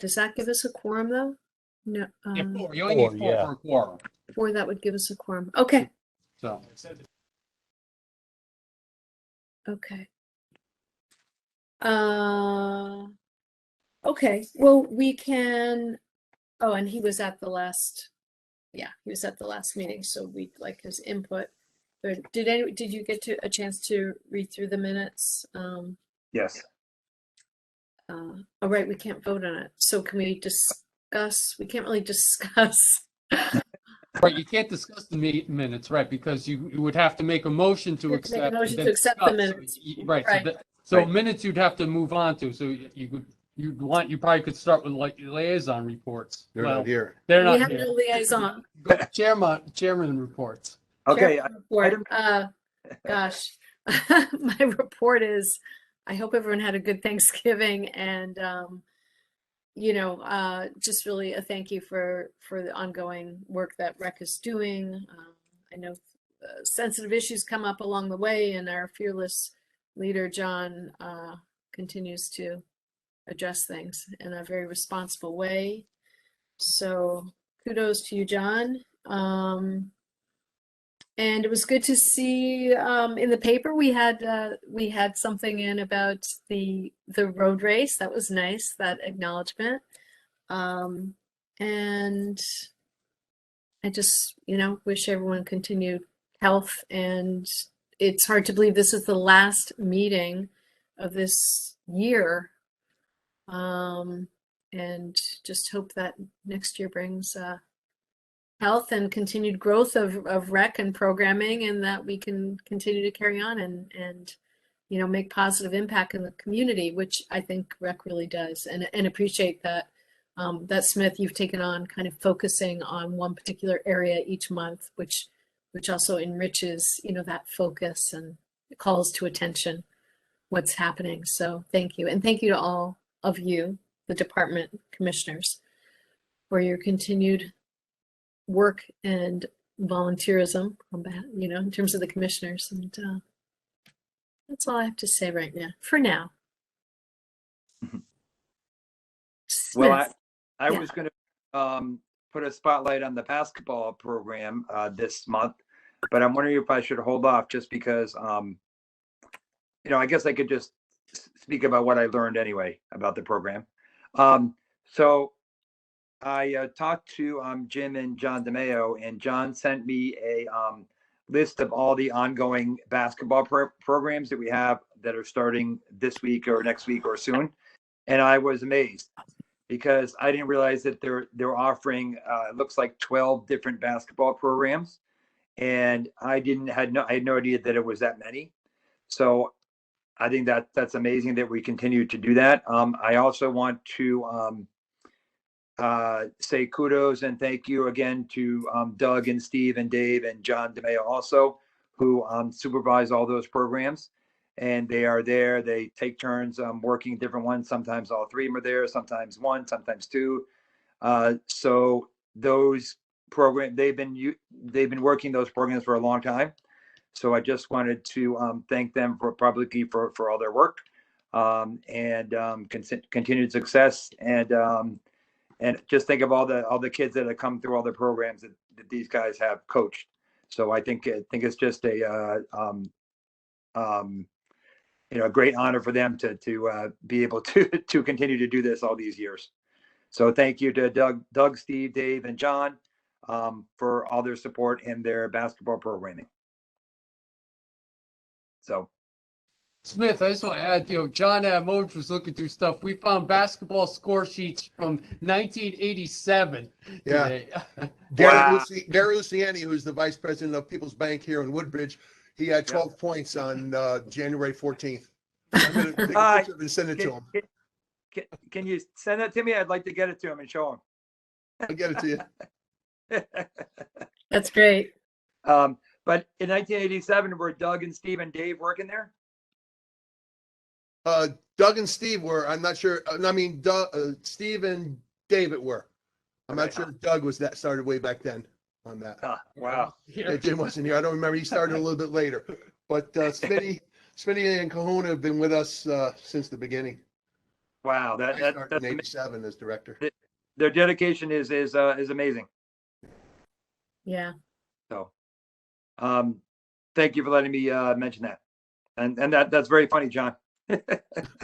Does that give us a quorum though? No, Yeah, four. You only need four for a quorum. 4, that would give us a quorum. Okay. So. Okay. Okay, well, we can, oh, and he was at the last, he was at the last meeting, so we'd like his input. But did you get a chance to read through the minutes? Yes. Oh, right, we can't vote on it. So can we discuss? We can't really discuss. Right, you can't discuss the minutes, right? Because you would have to make a motion to accept. Make a motion to accept the minutes. Right. Right. So minutes you'd have to move on to. So you probably could start with like liaison reports. They're not here. They're not We have here. no liaison. Chairman reports. Okay. Report. Gosh, my report is, I hope everyone had a good Thanksgiving, and just really a thank you for the ongoing work that Rec is doing. I know sensitive issues come up along the way, and our fearless leader John continues to address things in a very responsible way. So kudos to you, John. And it was good to see in the paper we had something in about the road race. That was nice, that acknowledgement. And I just, wish everyone continued health. And it's hard to believe this is the last meeting of this year. And just hope that next year brings health and continued growth of rec and programming, and that we can continue to carry on and make positive impact in the community, which I think rec really does. And appreciate that that Smith, you've taken on kind of focusing on one particular area each month, which also enriches that focus and calls to attention what's happening. So thank you, and thank you to all of you, the department commissioners, for your continued work and volunteerism in terms of the commissioners. And that's all I have to say right now, for now. Well, I was going to put a spotlight on the basketball program this month, but I'm wondering if I should hold off just because, I guess I could just speak about what I learned anyway about the program. So I talked to Jim and John DeMeo, and John sent me a list of all the ongoing basketball programs that we have that are starting this week or next week or soon. And I was amazed because I didn't realize that they're offering, it looks like 12 different basketball programs. And I had no idea that it was that many. So I think that's amazing that we continue to do that. I also want to say kudos and thank you again to Doug and Steve and Dave and John DeMeo also, who supervise all those programs. And they are there. They take turns working different ones. Sometimes all three of them are there, sometimes one, sometimes two. So those programs, they've been working those programs for a long time. So I just wanted to thank them publicly for all their work and continued success. And just think of all the kids that have come through all the programs that these guys have coached. So I think it's just a great honor for them to be able to continue to do this all these years. So thank you to Doug, Steve, Dave, and John for all their support and their basketball programming. So. Smith, I just want to add, John Amoj was looking through stuff. We found basketball score sheets from 1987. Yeah. Wow. Gary Luciani, who's the vice president of People's Bank here in Woodbridge, he had 12 points on January 14th. I'm going to take a picture and send it to him. Can you send that to me? I'd like to get it to him and show him. I'll get it to you. That's great. But in 1987, were Doug and Steve and Dave working there? Doug and Steve were. I'm not sure. I mean, Steve and David were. I'm not sure Doug was that started way back then on that. Wow. Yeah, Jim wasn't here. I don't remember. He started a little bit later. But Smitty and Kahuna have been with us since the beginning. Wow, I started that's in '87 as director. their dedication is amazing. Yeah. So, thank you for letting me mention that, and that's very funny, John.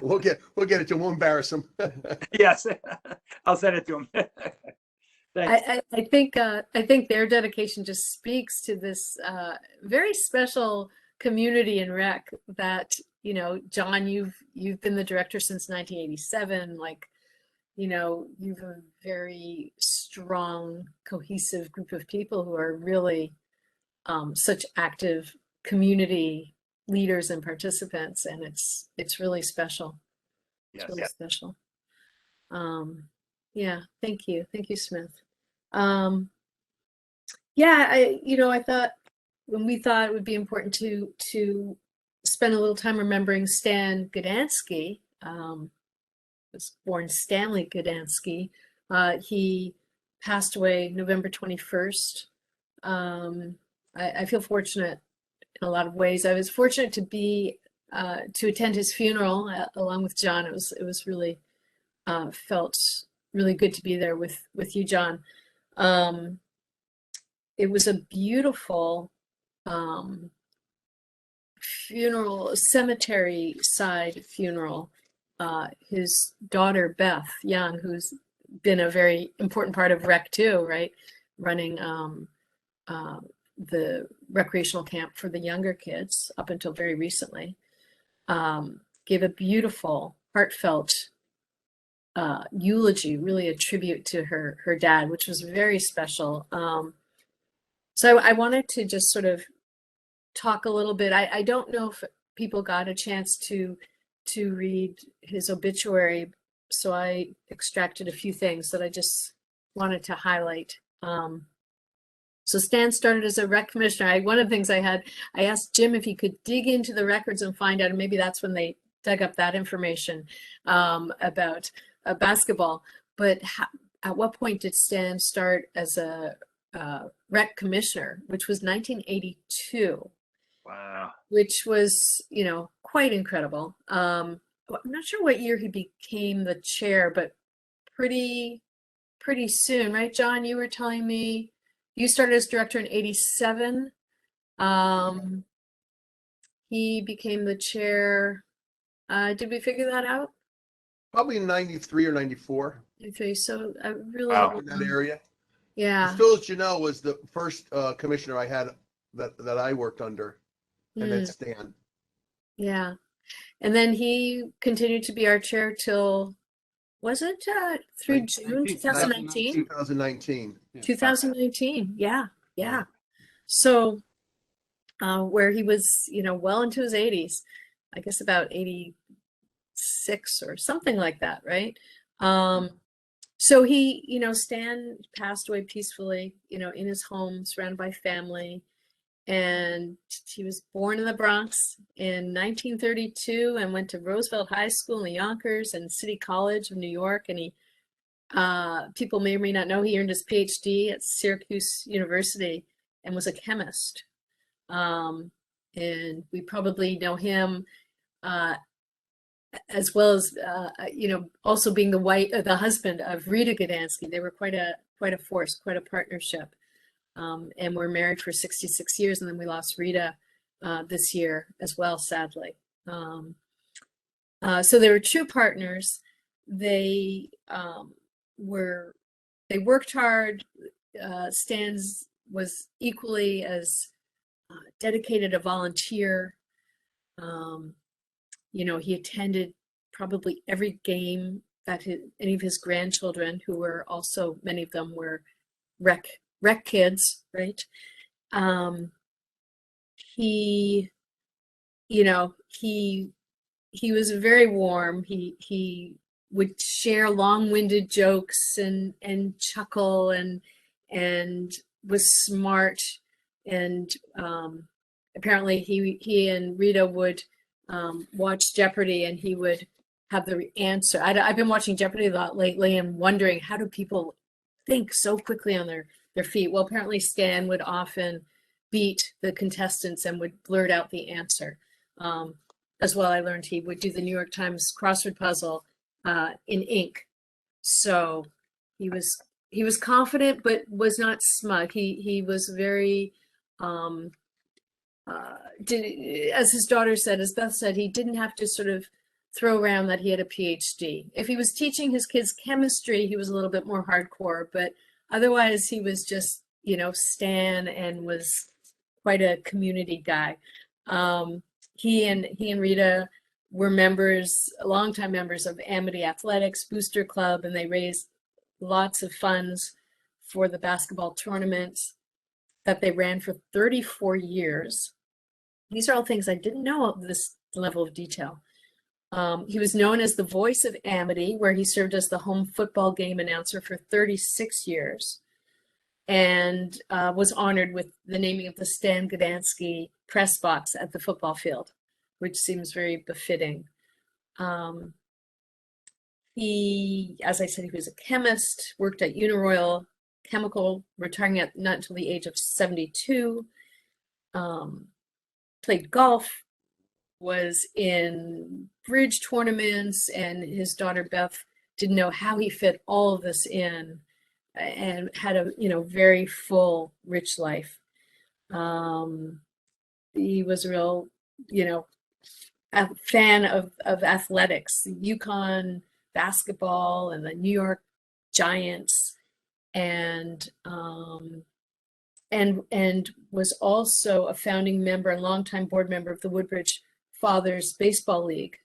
We'll get it to him. We'll embarrass him. Yes, I'll send it to him. Thanks. I think their dedication just speaks to this very special community in rec that, you know, John, you've been the director since 1987. Like, you know, you've a very strong, cohesive group of people who are really such active community leaders and participants, and it's really special. It's Yes. really special. Yeah, thank you, Smith. Yeah, I thought when we thought it would be important to spend a little time remembering Stan Gadanski. Was born Stanley Gadanski. He passed away November 21st. I feel fortunate in a lot of ways. I was fortunate to be to attend his funeral along with John. It was really felt really good to be there with you, John. It was a beautiful funeral, cemetery side funeral. His daughter Beth Young, who's been a very important part of Rec too, right? Running the recreational camp for the younger kids up until very recently, gave a beautiful, heartfelt eulogy, really a tribute to her dad, which was very special. So I wanted to just sort of talk a little bit. I don't know if people got a chance to read his obituary, so I extracted a few things that I just wanted to highlight. So Stan started as a rec commissioner. One of the things I asked Jim if he could dig into the records and find out, and maybe that's when they dug up that information about basketball. But at what point did Stan start as a rec commissioner, which was 1982? Wow. Which was, you know, quite incredible. I'm not sure what year he became the chair, but pretty soon, right, John? You were telling me you started as director in '87. He became the chair. Did we figure that out? Probably in '93 or '94. Okay, so I really Wow. In that area. Yeah. Phil Janelle was the first commissioner I had that I worked under, and then Stan. Yeah. And then he continued to be our chair till, was it through June 2019? 2019. 2019. Yeah. So where he was, you know, well into his 80s, I guess about 86 or something like that, right? So he, you know, Stan passed away peacefully, you know, in his home, surrounded by family. And he was born in the Bronx in 1932 and went to Roosevelt High School in the Yonkers and City College of New York. And he, people may or may not know, he earned his PhD at Syracuse University and was a chemist. And we probably know him as well as, you know, also being the husband of Rita Gadanski. They were quite a force, quite a partnership. And we're married for 66 years, and then we lost Rita this year as well, sadly. So they were true partners. They worked hard. Stan was equally as dedicated a volunteer. You know, he attended probably every game that any of his grandchildren, who were also, many of them were rec kids, right? He, you know, he was very warm. He would share long-winded jokes and chuckle and was smart. And apparently he and Rita would watch Jeopardy, and he would have the answer. I've been watching Jeopardy a lot lately and wondering, how do people think so quickly on their feet? Well, apparently Stan would often beat the contestants and would blurt out the answer. As well, I learned he would do the New York Times crossword puzzle in ink. So he was confident, but was not smug. He was very, as his daughter said, as Beth said, he didn't have to sort of throw around that he had a PhD. If he was teaching his kids chemistry, he was a little bit more hardcore, but otherwise he was just, Stan, and was quite a community guy. He and Rita were longtime members of Amity Athletics Booster Club, and they raised lots of funds for the basketball tournaments that they ran for 34 years. These are all things I didn't know of this level of detail. He was known as the voice of Amity, where he served as the home football game announcer for 36 years, and was honored with the naming of the Stan Gadanski press box at the football field, which seems very befitting. He, as I said, he was a chemist, worked at Uniroyal Chemical, retiring not until the age of 72. Played golf, was in bridge tournaments, and his daughter Beth didn't know how he fit all of this in, and had a very full, rich life. He was a real a fan of athletics, UConn basketball and the New York Giants, and was also a founding member and longtime board member of the Woodbridge Fathers Baseball League.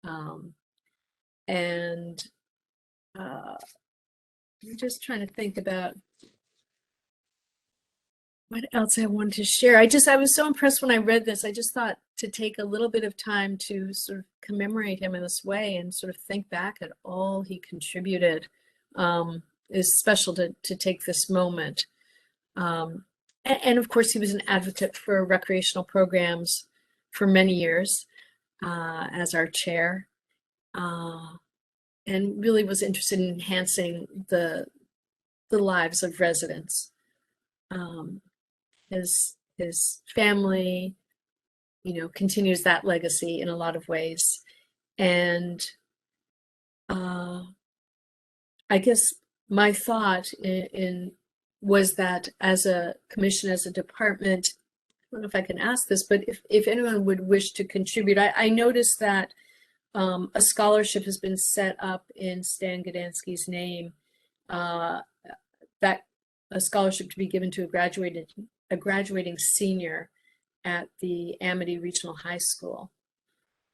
I'm just trying to think about what else I wanted to share. I was so impressed when I read this. I just thought to take a little bit of time to sort of commemorate him in this way and sort of think back at all he contributed is special to take this moment. And of course, he was an advocate for recreational programs for many years as our chair, and really was interested in enhancing the lives of residents. His family, continues that legacy in a lot of ways. And I guess my thought was that as a commission, as a department, I don't know if I can ask this, but if anyone would wish to contribute, I noticed that a scholarship has been set up in Stan Gadanski's name, that a scholarship to be given to a graduating senior at the Amity Regional High School.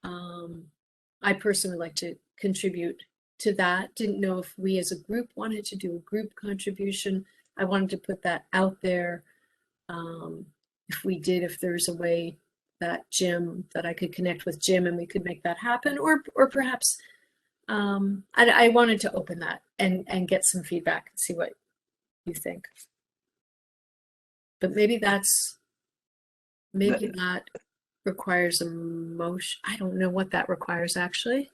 I personally would like to contribute to that. Didn't know if we as a group wanted to do a group contribution. I wanted to put that out there. If there's a way that I could connect with Jim and we could make that happen, or perhaps I wanted to open that and get some feedback and see what you think. But maybe that requires a motion. I don't know what that requires, actually.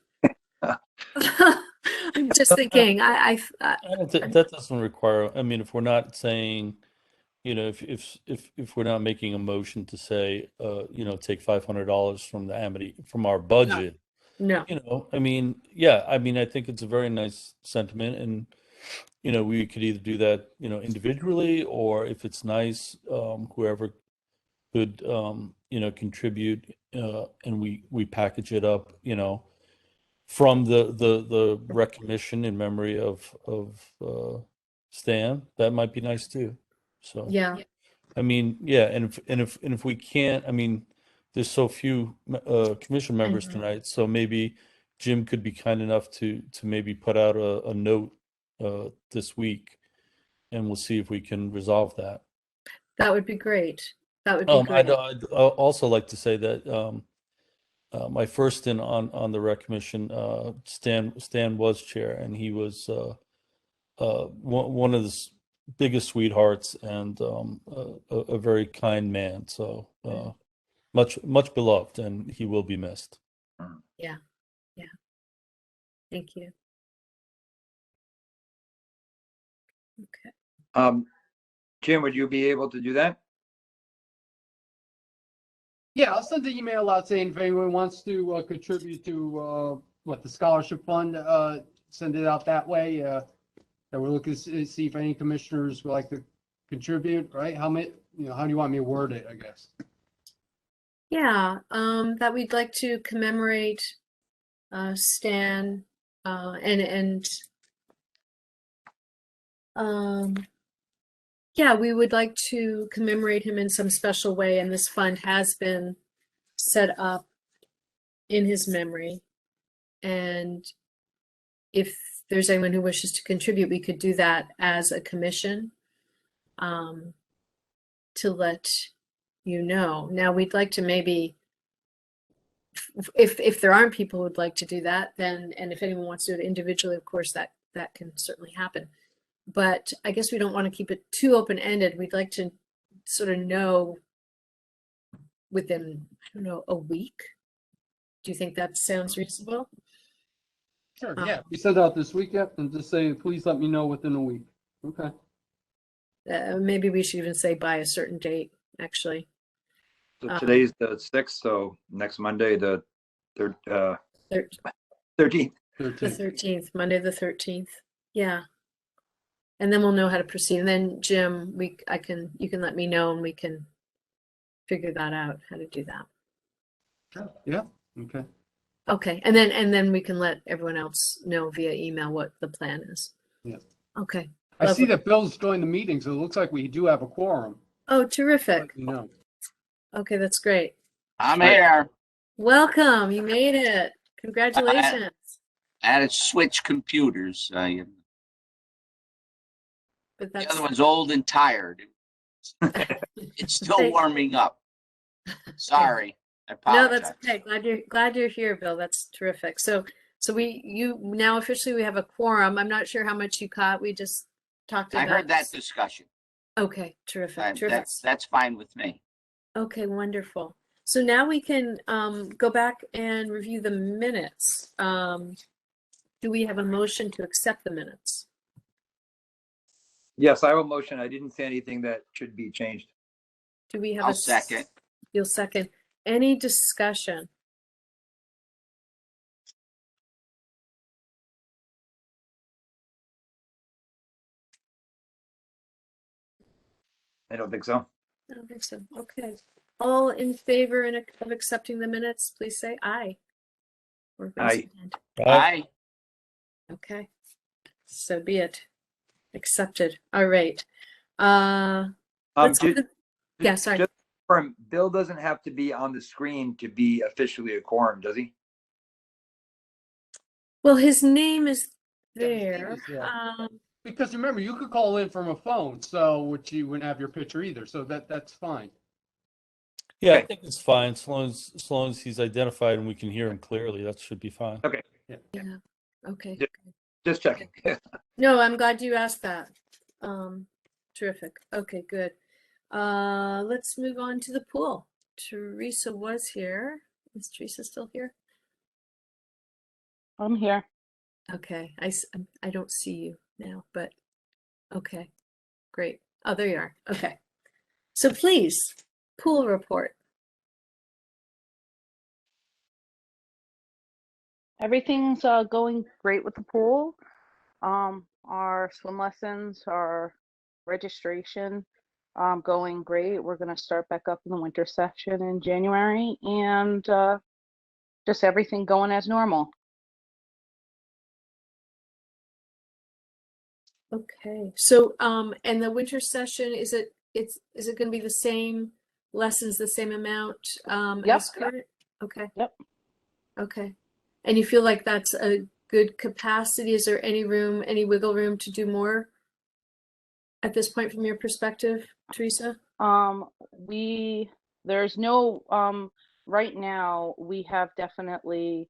I'm just thinking. That doesn't require. I mean, if we're not saying, if we're not making a motion to say, take $500 from the Amity from our budget. No. I mean, yeah. I mean, I think it's a very nice sentiment, and we could either do that, individually, or if it's nice, whoever could, contribute, and we package it up, from the recognition in memory of Stan. That might be nice too. So Yeah. I mean, yeah, and if we can't, I mean, there's so few commission members tonight, so maybe Jim could be kind enough to maybe put out a note this week, and we'll see if we can resolve that. That would be great. That would be great. I'd also like to say that my first stint on the rec commission, Stan was chair, and he was one of the biggest sweethearts, and a very kind man. So much beloved, and he will be missed. Yeah. Thank you. Okay. Jim, would you be able to do that? Yeah, I'll send the email out saying if anyone wants to contribute to the scholarship fund, send it out that way. That we're looking to see if any commissioners would like to contribute, right? How many, how do you want me to word it, I guess? Yeah, that we'd like to commemorate Stan yeah, we would like to commemorate him in some special way, and this fund has been set up in his memory. And if there's anyone who wishes to contribute, we could do that as a commission to let you know. Now, we'd like to maybe, if there aren't people who'd like to do that, then, and if anyone wants to do it individually, of course, that can certainly happen. But I guess we don't want to keep it too open-ended. We'd like to sort of know within, I don't know, a week. Do you think that sounds reasonable? Sure, yeah. We send out this week, and just say, please let me know within a week. Okay. Maybe we should even say by a certain date, actually. So today's the 6th, so next Monday, the 13th. The 13th, Monday the 13th. Yeah. And then we'll know how to proceed. And then Jim, you can let me know and we can figure that out, how to do that. Sure. Yeah. Okay. Okay. And then we can let everyone else know via email what the plan is. Yeah. Okay. I see that Bill's joined the meeting, so it looks like we do have a quorum. Oh, terrific. No. Okay, that's great. I'm here. Welcome. You made it. Congratulations. I had to switch computers. But The that's other one's old and tired. It's still warming up. Sorry. I no, apologize. that's okay. Glad you're here, Bill. That's terrific. So you now officially we have a quorum. I'm not sure how much you caught. We just talked I about heard that discussion. Okay, terrific. Terrific. That's fine with me. Okay, wonderful. So now we can go back and review the minutes. Do we have a motion to accept the minutes? Yes, I have a motion. I didn't see anything that should be changed. Do we have I'll a second. You'll second. Any discussion? I don't think so. I don't think so. Okay. All in favor of accepting the minutes, please say aye. Or raise Aye. your hand. Aye. Okay. So be it. Accepted. All right. Let's go to yeah, sorry. Just confirm, Bill doesn't have to be on the screen to be officially a quorum, does he? Well, his name is Yeah, his name there. is there. Because remember, you could call in from a phone, so which you wouldn't have your picture either. So that's fine. Yeah, I Okay. think it's fine as long as he's identified and we can hear him clearly. That should be fine. Okay, Yeah. Okay. just checking. No, I'm glad you asked that. Terrific. Okay, good. Let's move on to the pool. Teresa was here. Is Teresa still here? I'm here. Okay, I don't see you now, but okay, great. Oh, there you are. Okay. So please, pool report. Everything's going great with the pool. Our swim lessons, our registration, going great. We're going to start back up in the winter session in January, and just everything going as normal. Okay. So and the winter session, is it going to be the same lessons, the same amount Yep. as current? Okay. Yep. Okay. And you feel like that's a good capacity? Is there any room, any wiggle room to do more at this point from your perspective, Teresa? There's no right now. We have definitely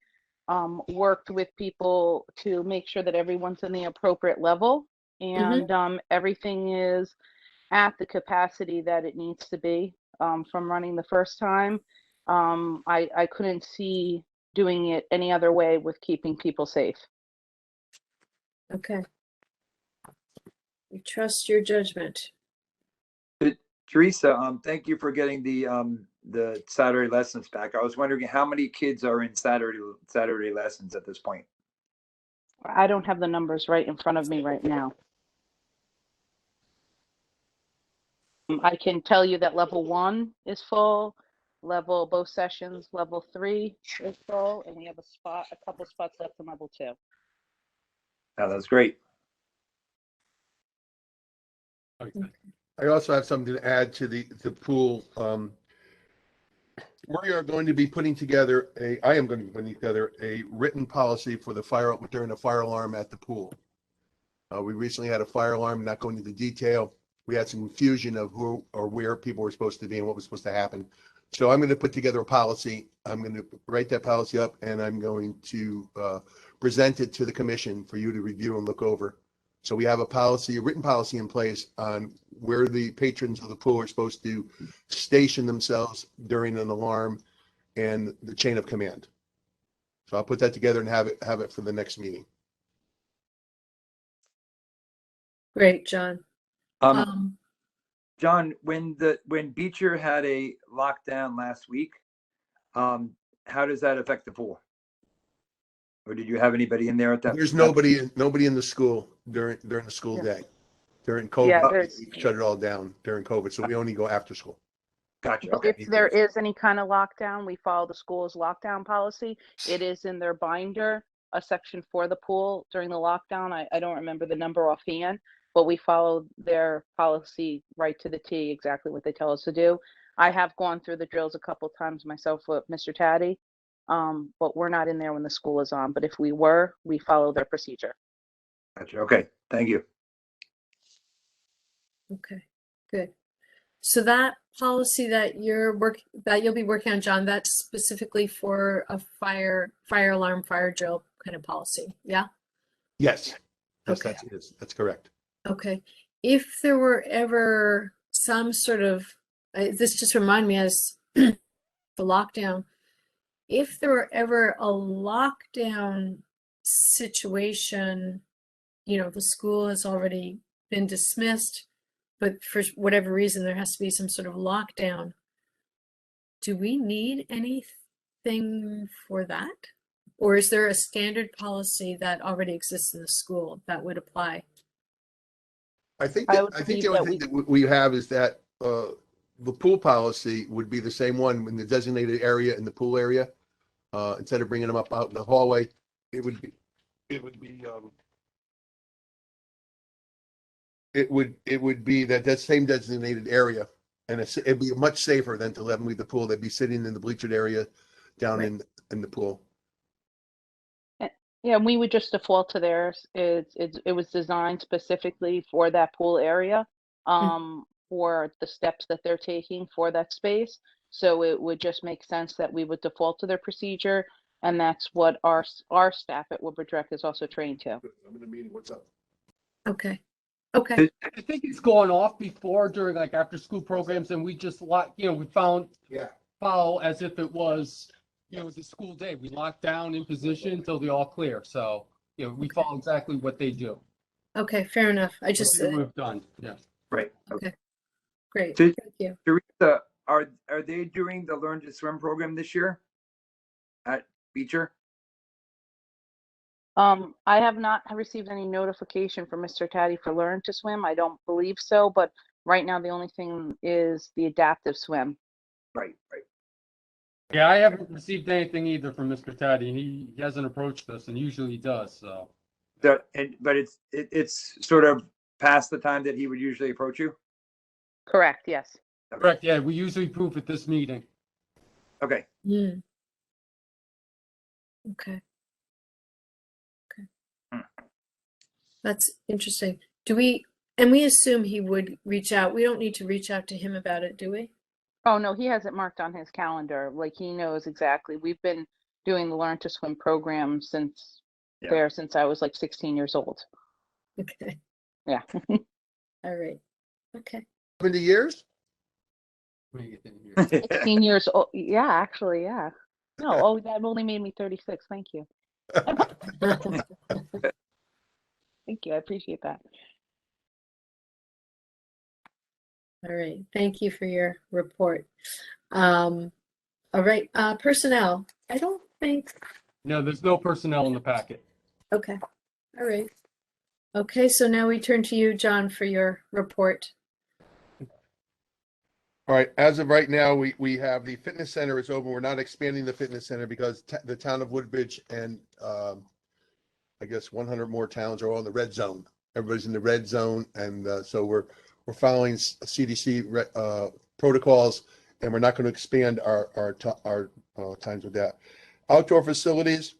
worked with people to make sure that everyone's in the appropriate level, and everything is at the capacity that it needs to be from running the first time. I couldn't see doing it any other way with keeping people safe. Okay. We trust your judgment. Teresa, thank you for getting the the Saturday lessons back. I was wondering how many kids are in Saturday lessons at this point. I don't have the numbers right in front of me right now. I can tell you that level 1 is full, both sessions, level 3 is full, and we have a couple spots left in level 2. Oh, that's great. I also have something to add to the pool. We are going to be putting together I am going to be putting together a written policy for during the fire alarm at the pool. We recently had a fire alarm, not going into detail. We had some confusion of who or where people were supposed to be and what was supposed to happen. So I'm going to put together a policy. I'm going to write that policy up, and I'm going to present it to the commission for you to review and look over. So we have a written policy in place on where the patrons of the pool are supposed to station themselves during an alarm and the chain of command. So I'll put that together and have it for the next meeting. Great, John. John, when Beecher had a lockdown last week, how does that affect the pool? Or did you have anybody in there at that? There's nobody in the school during the school day. During COVID, Yeah, we shut it all down during COVID, so we only go after school. Gotcha. But Okay. if there is any kind of lockdown, we follow the school's lockdown policy. It is in their binder, a section for the pool during the lockdown. I don't remember the number offhand, but we follow their policy right to the T, exactly what they tell us to do. I have gone through the drills a couple times myself with Mr. Taddy, but we're not in there when the school is on. But if we were, we follow their procedure. Gotcha. Okay. Thank you. Okay, good. So that policy that you'll be working on, John, that's specifically for a fire alarm, fire drill kind of policy, yeah? Yes. Yes, Okay. that's correct. Okay. If there were ever some sort of, this just reminded me as the lockdown, if there were ever a lockdown situation, the school has already been dismissed, but for whatever reason, there has to be some sort of lockdown. Do we need anything for that? Or is there a standard policy that already exists in the school that would apply? I think I the would only believe thing that we have is that the pool policy would be the same one in the designated area in the pool area. Instead of bringing them up out in the hallway, it would be that same designated area, and it'd be much safer than to let them leave the pool. They'd be sitting in the bleachered area down Right. in the pool. Yeah, we would just default to theirs. It was designed specifically for that pool area, for the steps that they're taking for that space. So it would just make sense that we would default to their procedure, and that's what our staff at Woodbridge Rec is also trained to. I'm in a meeting. What's up? Okay. Okay. I think it's gone off before during like after school programs, and we just we follow as if it was, the school day. We lock down in position until they all clear. So, we follow exactly what they do. Okay, fair enough. I What just, they would have done. Yeah. Right. okay. Great. Did- Thank you. Teresa, are they doing the Learn to Swim program this year at Beecher? I have not received any notification from Mr. Taddy for Learn to Swim. I don't believe so, but right now the only thing is the adaptive swim. Right. Yeah, I haven't received anything either from Mr. Taddy. He hasn't approached us, and usually he does. So. But it's sort of past the time that he would usually approach you. Correct, yes. Correct. Yeah, we usually prove at this meeting. Okay. Okay. Okay. That's interesting. And we assume he would reach out. We don't need to reach out to him about it, do we? Oh, no, he has it marked on his calendar. Like, he knows exactly. We've been doing the Learn to Swim program since I was like 16 years old. Okay. Yeah. All right. Okay. 70 years? 16 years old. Yeah, actually, yeah. No, that only made me 36. Thank you. Thank you. I appreciate that. All right. Thank you for your report. All right. Personnel. I don't think. No, there's no personnel in the packet. Okay. All right. Okay. So now we turn to you, John, for your report. All right, as of right now, we have the fitness center is open. We're not expanding the fitness center because the town of Woodbridge and I guess 100 more towns are all in the red zone. Everybody's in the red zone, and so we're following CDC protocols, and we're not going to expand our times with that. Outdoor facilities,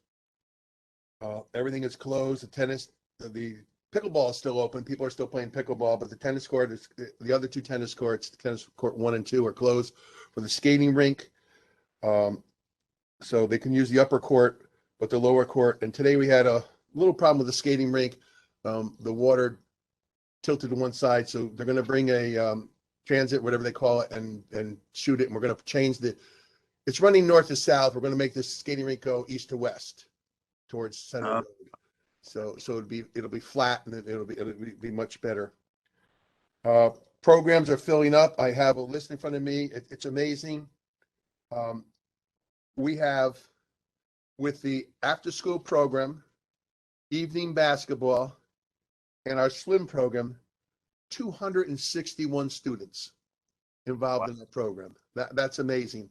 everything is closed. The pickleball is still open. People are still playing pickleball, but the tennis court is the other two tennis courts, tennis court 1 and 2 are closed for the skating rink. So they can use the upper court, but the lower court. And today we had a little problem with the skating rink. The water tilted to one side, so they're going to bring a transit, whatever they call it, and shoot it. And we're going to change it's running north to south. We're going to make this skating rink go east to west towards Center Road. So it'll be flat, and it'll be much better. Programs are filling up. I have a list in front of me. It's amazing. We have, with the after-school program, evening basketball, and our swim program, 261 students involved in the program. That's amazing.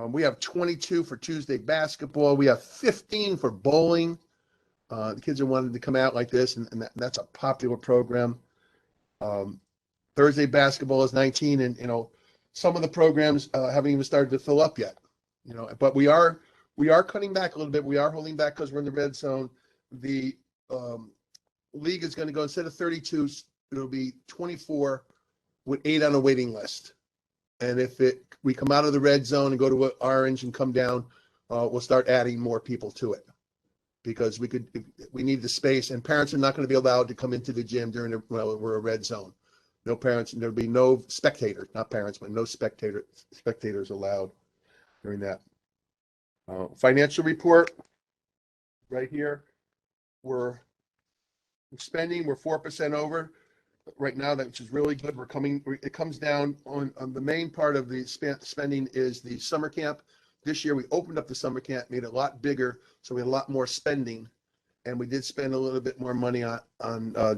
We have 22 for Tuesday basketball. We have 15 for bowling. The kids are wanting to come out like this, and that's a popular program. Thursday basketball is 19, and some of the programs haven't even started to fill up yet. But we are cutting back a little bit. We are holding back because we're in the red zone. The league is going to go, instead of 32, it'll be 24 with 8 on a waiting list. And if we come out of the red zone and go to orange and come down, we'll start adding more people to it. Because we need the space, and parents are not going to be allowed to come into the gym we're a red zone. No parents, and there'll be no spectators, not parents, but no spectators allowed during that. Financial report right here. We're spending, we're 4% over right now, which is really good. It comes down on the main part of the spending is the summer camp. This year we opened up the summer camp, made it a lot bigger, so we had a lot more spending, and we did spend a little bit more money on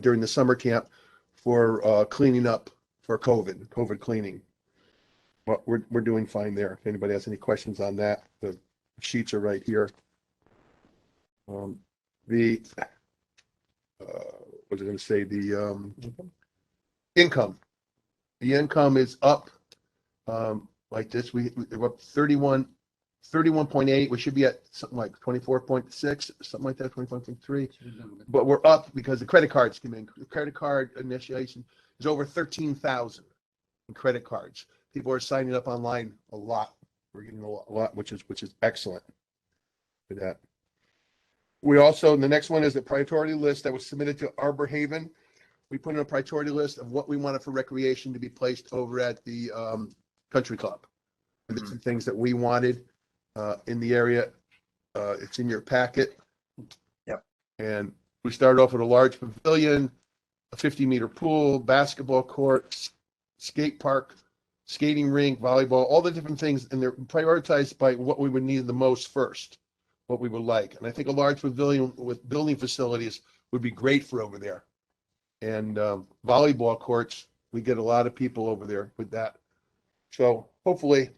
during the summer camp for cleaning up for COVID cleaning. But we're doing fine there. If anybody has any questions on that, the sheets are right here. The what was I going to say? The income. The income is up like this. We're up 31.8. We should be at something like 24.6, something like that, 24.3. But we're up because the credit cards came in. The credit card initiation is over 13,000 in credit cards. People are signing up online a lot. We're getting a lot, which is excellent for that. We also, the next one is the priority list that was submitted to Arbor Haven. We put in a priority list of what we wanted for recreation to be placed over at the country club. And there's some things that we wanted in the area. It's in your packet. Yep. And we started off with a large pavilion, a 50-meter pool, basketball court, skate park, skating rink, volleyball, all the different things, and they're prioritized by what we would need the most first, what we would like. And I think a large pavilion with building facilities would be great for over there. And volleyball courts, we get a lot of people over there with that. So hopefully,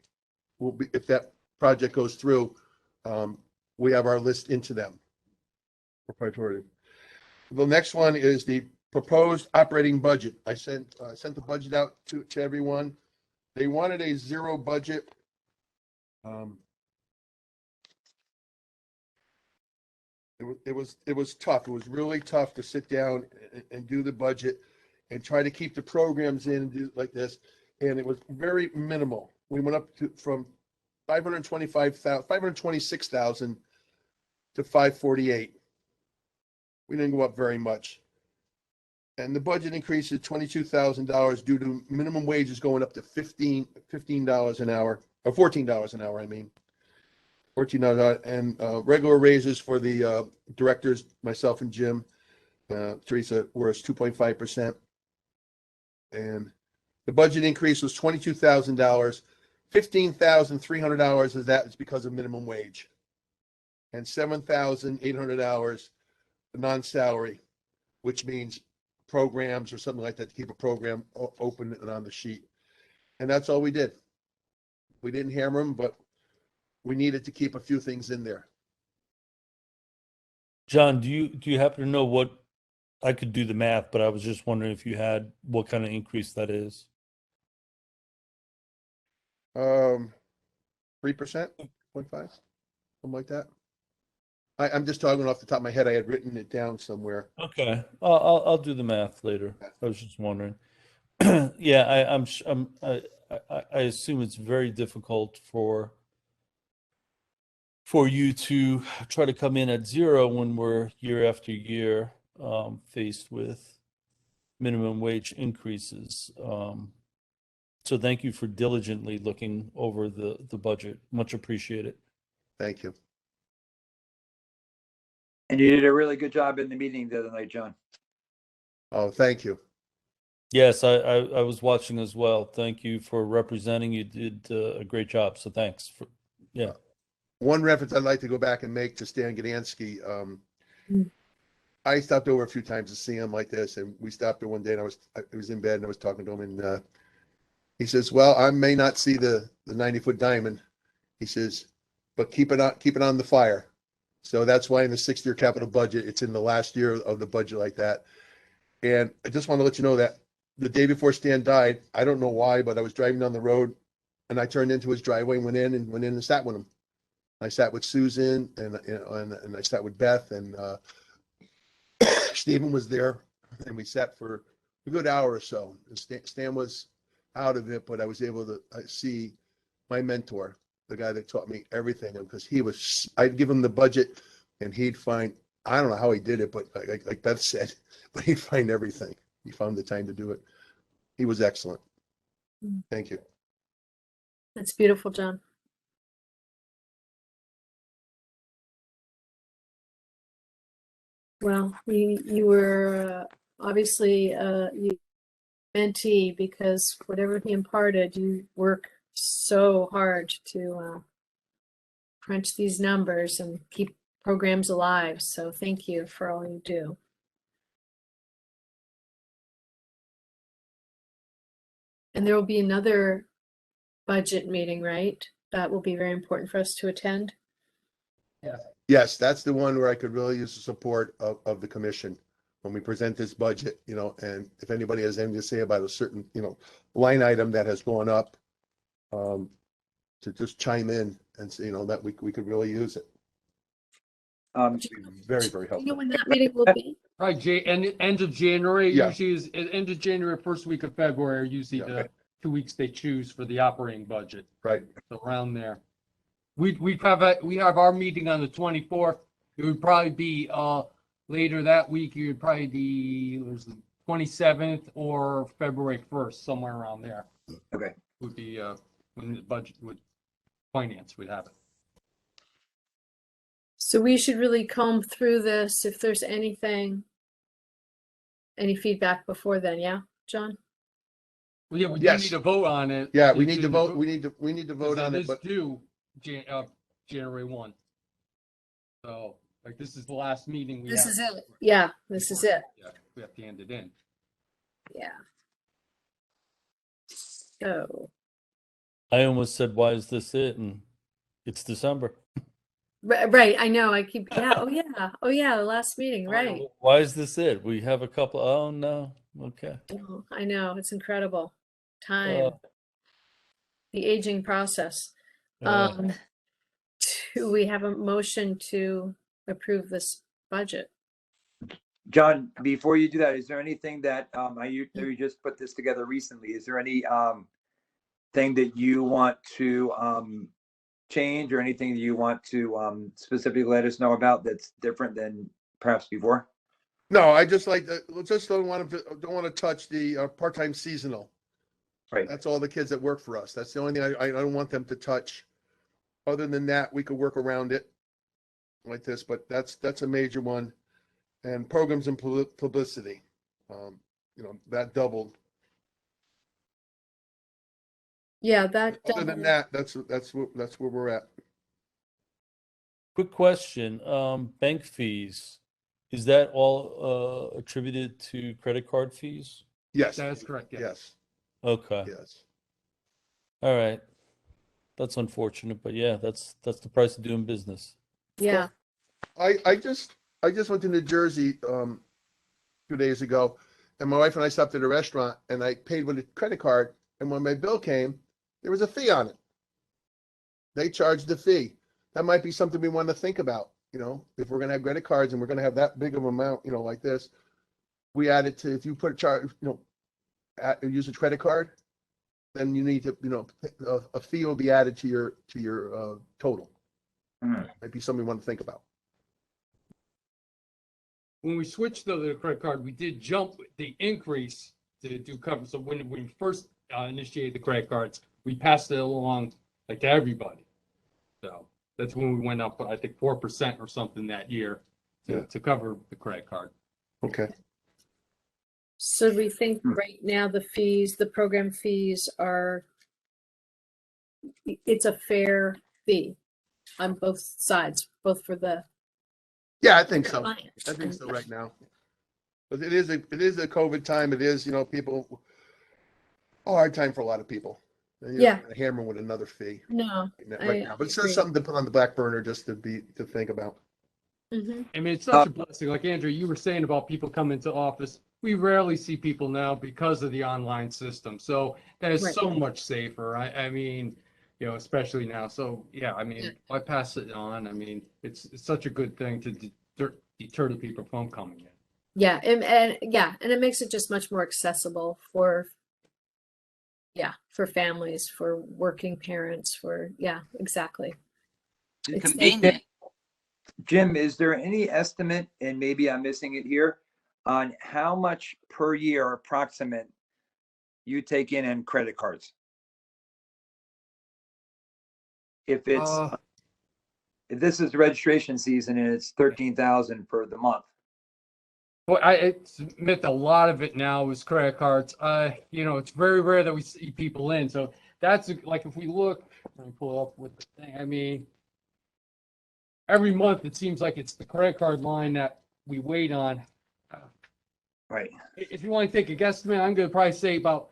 if that project goes through, we have our list into them for priority. The next one is the proposed operating budget. I sent the budget out to everyone. They wanted a zero budget. It was tough. It was really tough to sit down and do the budget and try to keep the programs in and do like this. And it was very minimal. We went up from 526,000 to 548. We didn't go up very much. And the budget increase is $22,000 due to minimum wages going up to $15 an hour, or $14 an hour, I mean. $14, and regular raises for the directors, myself and Jim, Teresa, were 2.5%. And The budget increase was $22,000. $15,300 of that is because of minimum wage. And $7,800 non-salary, which means programs or something like that to keep a program open and on the sheet. And that's all we did. We didn't hammer them, but we needed to keep a few things in there. John, do you happen to know what, I could do the math, but I was just wondering if you had what kind of increase that is. 3%, 0.5, something like that. I'm just talking off the top of my head. I had written it down somewhere. Okay, I'll do the math later. I was just wondering. Yeah, I assume it's very difficult for you to try to come in at zero when we're year after year faced with minimum wage increases. So thank you for diligently looking over the budget. Much appreciated. Thank you. And you did a really good job in the meeting the other night, John. Oh, thank you. Yes, I was watching as well. Thank you for representing. You did a great job. So thanks for, yeah. One reference I'd like to go back and make to Stan Gadanski. I stopped over a few times to see him like this, and we stopped there one day, and I was in bed and I was talking to him, and he says, "Well, I may not see the 90-foot diamond," he says, "but keep it on the fire." So that's why in the 6-year capital budget, it's in the last year of the budget like that. And I just want to let you know that the day before Stan died, I don't know why, but I was driving down the road and I turned into his driveway and went in and sat with him. I sat with Susan and I sat with Beth, and Stephen was there, and we sat for a good hour or so. Stan was out of it, but I was able to see my mentor, the guy that taught me everything, because I'd give him the budget and he'd find, I don't know how he did it, but like Beth said, but he'd find everything. He found the time to do it. He was excellent. Thank you. That's beautiful, John. Well, you were obviously you mentee, because whatever he imparted, you work so hard to crunch these numbers and keep programs alive. So thank you for all you do. And there will be another budget meeting, right? That will be very important for us to attend. Yes, that's the one where I could really use the support of the commission when we present this budget, and if anybody has anything to say about a certain, line item that has gone up, to just chime in and say, that we could really use it. It'd be very, very Do you know helpful. when that meeting will be? Right, end of January, Yeah. usually is end of January, first week of February, are usually Yeah. the 2 weeks they choose for the operating budget. Right. So around there. We have our meeting on the 24th. It would probably be later that week. It would probably be the 27th or February 1st, somewhere around there. Okay. Would be when the budget would finance would have it. So we should really comb through this if there's any feedback before then, yeah, John? Well, yeah, we do Yes. need to vote on it. Yeah, we need to vote. We need to vote on it, It's but due January 1. So, like, this is the last meeting we have. This is it. Yeah, this is it. Yeah, we have to hand it in. Yeah. So, I almost said, why is this it? And it's December. right, I know, I keep, oh yeah, the last meeting, right. Why is this it? We have a couple, oh no, okay. Oh, I know, it's incredible. Time, the aging process. Do we have a motion to approve this budget? John, before you do that, is there anything that you just put this together recently? Is there any thing that you want to change, or anything that you want to specifically let us know about that's different than perhaps before? no, I just don't want to touch the part-time seasonal. Right. That's all the kids that work for us. That's the only thing I don't want them to touch. Other than that, we could work around it like this, but that's a major one. And programs and publicity, that doubled. Yeah, that, Other than that, that's where we're at. Quick question, bank fees, is that all attributed to credit card fees? Yes, That is correct, yeah. yes, Okay, yes. all right. That's unfortunate, but yeah, that's the price of doing business. yeah, I just went to New Jersey 2 days ago, and my wife and I stopped at a restaurant, and I paid with a credit card, and when my bill came, there was a fee on it. They charged the fee. That might be something we want to think about. If we're going to have credit cards and we're going to have that big of an amount, like this, we add it to, if you put a charge, use a credit card, then you need to, a fee will be added to your total. Might be something we want to think about. When we switched to the credit card, we did jump the increase to do cover. So when we first initiated the credit cards, we passed it along like to everybody. So that's when we went up, I think 4% or something that year to cover the credit card. Okay. so we think right now the program fees it's a fair fee on both sides, both for the Yeah, I think so. client. I think so right now. But it is a COVID time. It is, people, a hard time for a lot of people. And Yeah. hammer with another fee No, right now. But it's agree. just something to put on the back burner just to think about. Mhm. I mean, it's such a blessing. Like Andrew, you were saying about people coming to office. We rarely see people now because of the online system. So that is Right. so much safer. I mean, especially now. So yeah, I mean, I pass it on. I mean, it's such a good thing to deter the people from coming in. Yeah, and it makes it just much more accessible for families, for working parents, exactly. And It's convenient. Jim, is there any estimate, and maybe I'm missing it here, on how much per year approximate you take in credit cards? If this is registration season and it's 13,000 for the month. Well, I admit a lot of it now is credit cards. It's very rare that we see people in. So that's like, if we look, let me pull up with the thing. I mean, every month it seems like it's the credit card line that we wait on. Right. If you want to take a guesstimate, I'm going to probably say about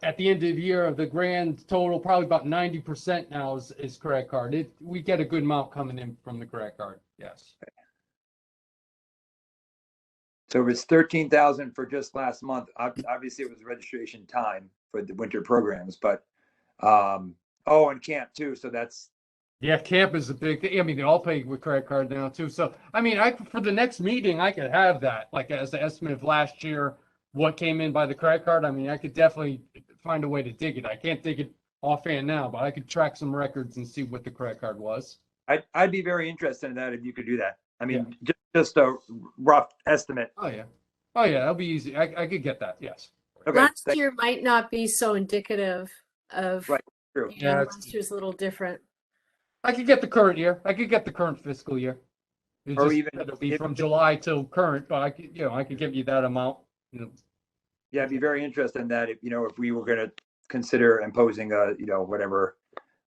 at the end of the year of the grand total, probably about 90% now is credit card. We get a good amount coming in from the credit card. Yes. So it was 13,000 for just last month. Obviously, it was registration time for the winter programs, but and camp too. So that's Yeah, camp is a big thing. I mean, they all pay with credit card now too. So I mean, for the next meeting, I could have that like as an estimate of last year, what came in by the credit card. I mean, I could definitely find a way to dig it. I can't dig it offhand now, but I could track some records and see what the credit card was. I'd be very interested in that if you could do that. I mean, just a rough estimate. Oh yeah, that'll be easy. I could get that. Yes. Okay. Last year might not be so indicative of, Right. True. Yeah, last year's a little different. I could get the current year. I could get the current fiscal year. Or even it'll be from July till current, but I could give you that amount. Yeah, I'd be very interested in that if we were going to consider imposing a whatever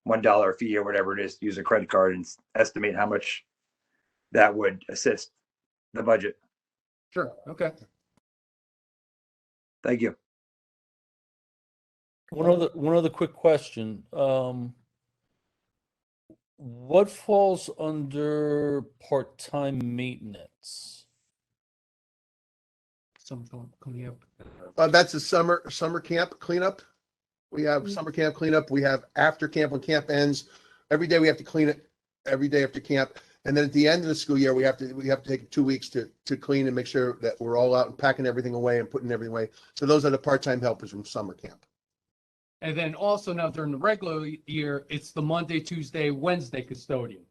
$1 fee or whatever it is to use a credit card and estimate how much that would assist the budget. Sure. Okay. Thank you. One other quick question. What falls under part-time maintenance? Something coming up. That's a summer camp cleanup. We have summer camp cleanup. We have after camp, when camp ends. Every day we have to clean it. Every day after camp, and then at the end of the school year, we have to take 2 weeks to clean and make sure that we're all out and packing everything away and putting everything away. So those are the part-time helpers from summer camp. And then also now during the regular year, it's the Monday, Tuesday, Wednesday custodian.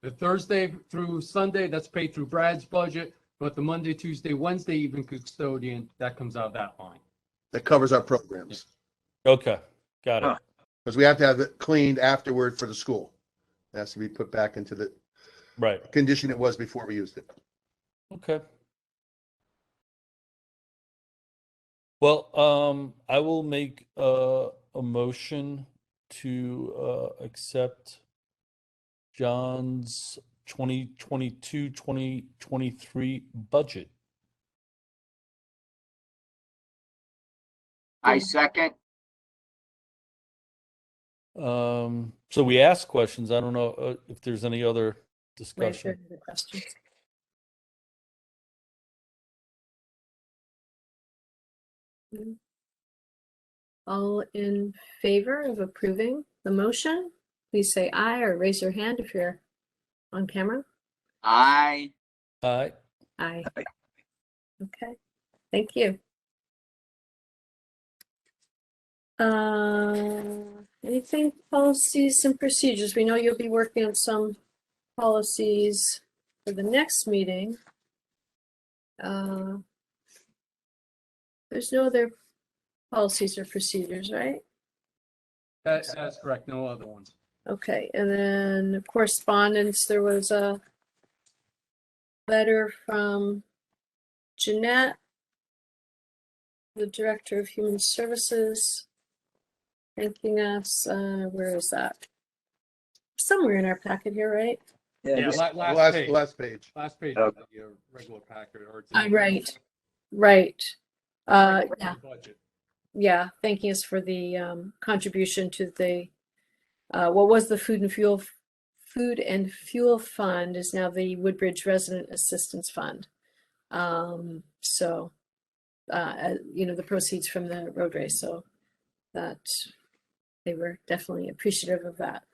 The Thursday through Sunday, that's paid through Brad's budget, but the Monday, Tuesday, Wednesday even custodian, that comes out of that line. That covers our programs. Okay, got it. Because we have to have it cleaned afterward for the school. It has to be put back into the Right. condition it was before we used it. Okay. Well, I will make a motion to accept John's 2022-2023 budget. I second. So we asked questions. I don't know if there's any other Wait for discussion. the questions. All in favor of approving the motion, please say aye or raise your hand if you're on camera. Aye. Aye. Aye. Okay, thank you. Anything policies and procedures? We know you'll be working on some policies for the next meeting. There's no other policies or procedures, right? That's correct. No other ones. Okay, and then correspondence, there was a letter from Jeanette, the Director of Human Services, thanking us. Where is that? Somewhere in our packet here, right? Yeah, just- last page. Last page. Last page Okay. of the regular packet, or it's in the Right. Yeah, budget. yeah. Thanking us for the contribution to the what was the Food and Fuel Fund is now the Woodbridge Resident Assistance Fund. So the proceeds from the road race, so that they were definitely appreciative of that.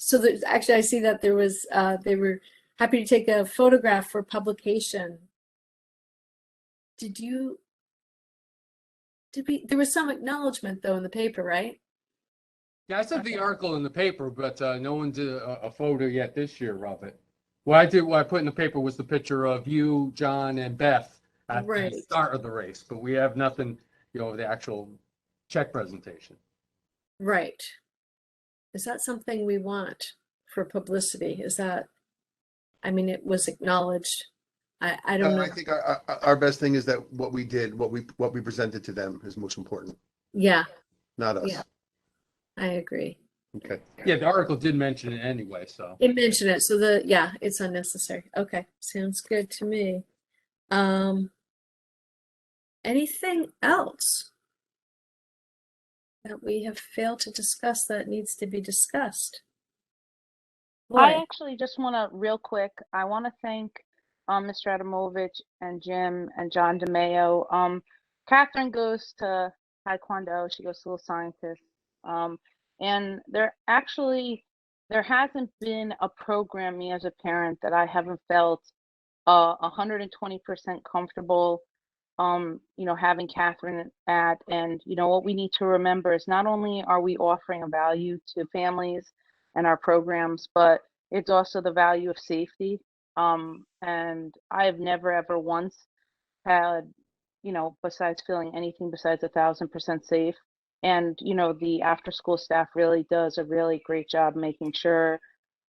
So there's actually, I see that there was they were happy to take a photograph for publication. There was some acknowledgement though in the paper, right? Yeah, I sent the article in the paper, but no one did a photo yet this year of it. What I put in the paper was the picture of you, John, and Beth at Right. the start of the race, but we have nothing, the actual check presentation. Right. Is that something we want for publicity? It was acknowledged. I don't know. I think our best thing is that what we did, what we presented to them is most important, Yeah, not us. Yeah. I agree. Okay. Yeah, the article did mention it anyway, so. It mentioned it, so it's unnecessary. Okay, sounds good to me. Anything else that we have failed to discuss that needs to be discussed? I Lori. actually just want to real quick, I want to thank Mr. Adamovich and Jim and John DeMeo. Catherine goes to Taekwondo, she goes to Little Scientist. And there hasn't been a program, me as a parent, that I haven't felt 120% comfortable having Catherine at. And what we need to remember is not only are we offering a value to families and our programs, but it's also the value of safety. And I've never ever once had, besides feeling anything besides 1,000% safe. And the after school staff really does a really great job making sure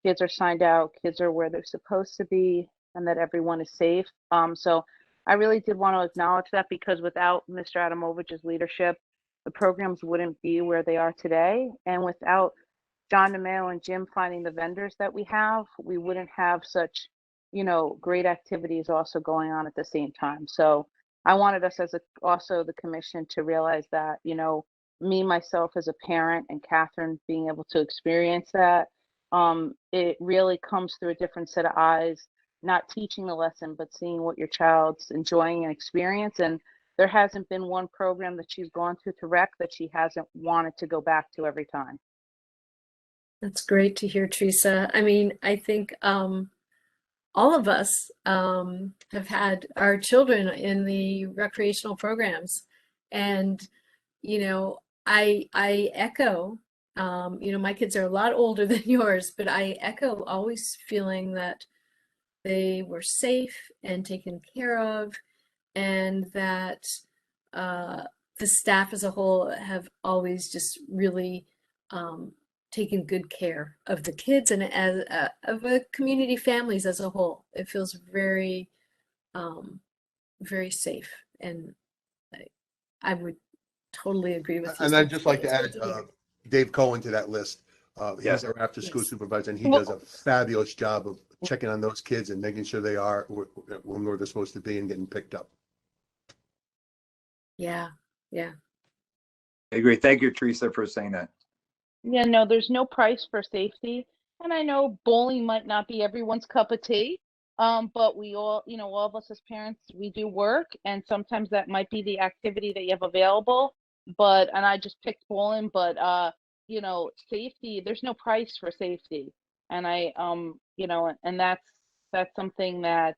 kids are signed out, kids are where they're supposed to be, and that everyone is safe. So I really did want to acknowledge that, because without Mr. Adamovich's leadership, the programs wouldn't be where they are today. And without John DeMeo and Jim finding the vendors that we have, we wouldn't have such, great activities also going on at the same time. So I wanted us also the commission to realize that, me, myself as a parent, and Catherine being able to experience that, it really comes through a different set of eyes, not teaching the lesson, but seeing what your child's enjoying and experience. And there hasn't been one program that she's gone to rec that she hasn't wanted to go back to every time. That's great to hear, Teresa. I think all of us have had our children in the recreational programs, and I echo. My kids are a lot older than yours, but I echo always feeling that they were safe and taken care of, and that the staff as a whole have always just really taken good care of the kids and as of a community families as a whole. It feels very, very safe, and I would totally agree with you. And I'd just like to add It's good hear. Dave Cohen to that list. He's our after-school Yes. supervisor, and he Well- does a fabulous job of checking on those kids and making sure they are where they're supposed to be and getting picked up. Yeah, yeah. I agree. Thank you, Teresa, for saying that. Yeah, no, there's no price for safety. And I know bowling might not be everyone's cup of tea. But we all, all of us as parents, we do work, and sometimes that might be the activity that you have available. And I just picked bowling, but safety, there's no price for safety. And and that's something that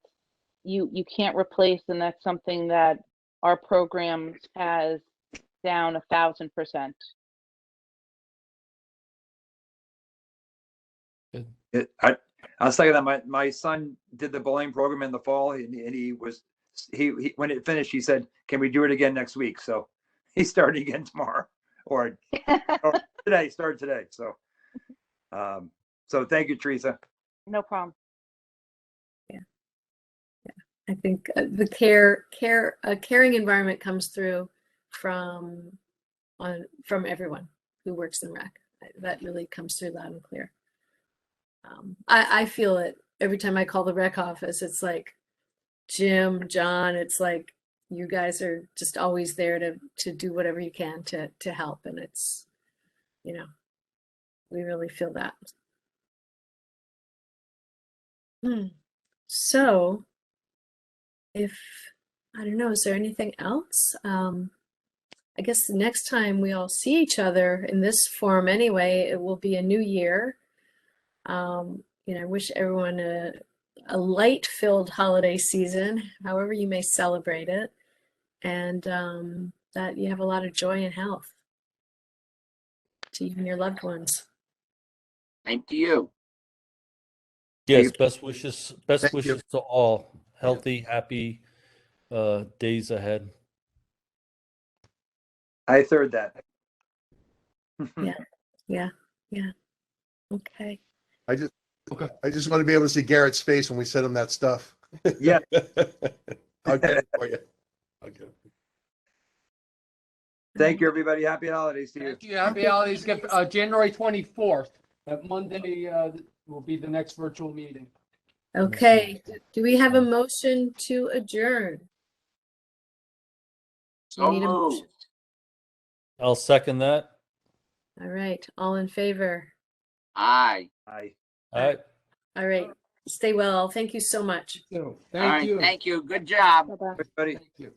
you can't replace, and that's something that our program has down 1,000%. I was saying that my son did the bowling program in the fall, and he when it finished, he said, "Can we do it again next week?" So he's starting again tomorrow, or today. Started today. So thank you, Teresa. No problem. I think the caring environment comes through from everyone who works in rec. That really comes through loud and clear. I feel it every time I call the rec office. It's like Jim, John. It's like you guys are just always there to do whatever you can to help, and it's we really feel that. So, if I don't know, is there anything else? I guess the next time we all see each other in this forum anyway, it will be a new year. I wish everyone a light-filled holiday season, however you may celebrate it, and that you have a lot of joy and health to you and your loved ones. Thank you. Yes, best wishes Thank you. to all. Healthy, happy days ahead. I third that. Yeah. Okay. I just want to be able to see Garrett's face when we send him that stuff. Yeah. I'll get it for you. I'll get it. Thank you, everybody. Happy holidays to you. Thank you. Happy holidays. January 24th. That Monday will be the next virtual meeting. Okay. Do we have a motion to adjourn? So We need a motion. moved. I'll second that. All right. All in favor? Aye. Bye. All right. All right. Stay well. Thank you so much. So, All thank right. you. Thank you. Good job. Bye-bye. Everybody. Thank you.